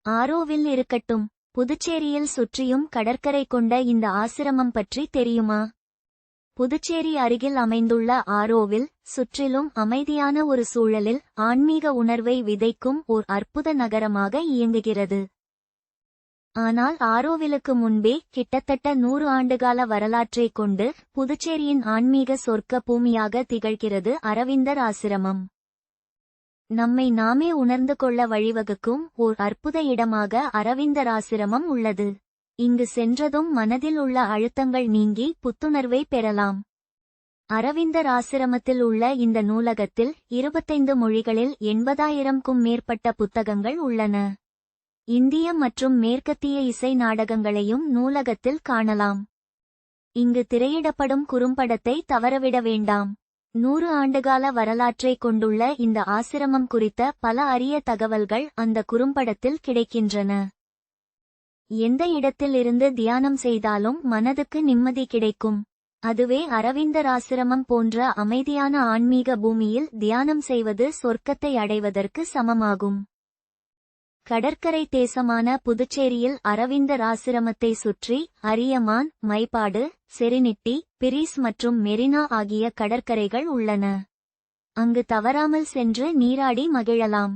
ஆரோவில் இருக்கட்டும். புதுச்சேரியில் சுற்றியும் கடற்கரை கொண்ட இந்த ஆசிரமம் பற்றி தெரியுமா? புதுச்சேரி அருகில் அமைந்துள்ள ஆரோவில் சுற்றிலும் அமைதியான ஒரு சூழலில் ஆன்மீக உணர்வை விதைக்கும் ஓர் அற்புத நகரமாக இயங்குகிறது. ஆனால் ஆரோவிலுக்கு முன்பே கிட்டத்தட்ட 100 ஆண்டுகால வரலாற்றைக் கொண்டு புதுச்சேரியின் ஆன்மீக சொர்க்க பூமியாக திகழ்கிறது அரவிந்தர் ஆசிரமம். நம்மை நாமே உணர்ந்து கொள்ள வழிவகுக்கும் ஓர் அற்புத இடமாக அரவிந்தர் ஆசிரமம் உள்ளது. இங்கு சென்றதும் மனதில் உள்ள அழுத்தங்கள் நீங்கி புத்துணர்வை பெறலாம். அரவிந்தர் ஆசிரமத்தில் உள்ள இந்த நூலகத்தில் 25 மொழிகளில் 80,000க்கும் மேற்பட்ட புத்தகங்கள் உள்ளன. இந்திய மற்றும் மேற்கத்திய இசை நாடகங்களையும் நூலகத்தில் காணலாம். இங்கு திரையிடப்படும் குறும்படத்தை தவறவிட வேண்டாம். 100 ஆண்டுகால வரலாற்றைக் கொண்டுள்ள இந்த ஆசிரமம் குறித்த பல அரிய தகவல்கள் அந்த குறும்படத்தில் கிடைக்கின்றன. எந்த இடத்தில் இருந்து தியானம் செய்தாலும் மனதுக்கு நிம்மதி கிடைக்கும். அதுவே அரவிந்தர் ஆசிரமம் போன்ற அமைதியான ஆன்மீக பூமியில் தியானம் செய்வது சொர்க்கத்தை அடைவதற்கு சமமாகும். கடற்கரை தேசமான புதுச்சேரியில் அரவிந்தர் ஆசிரமத்தை சுற்றி அரியமான், மைப்பாடு, செரினிட்டி, பிரிஸ் மற்றும் மெரினா ஆகிய கடற்கரைகள் உள்ளன. அங்கு தவறாமல் சென்று நீராடி மகிழலாம்.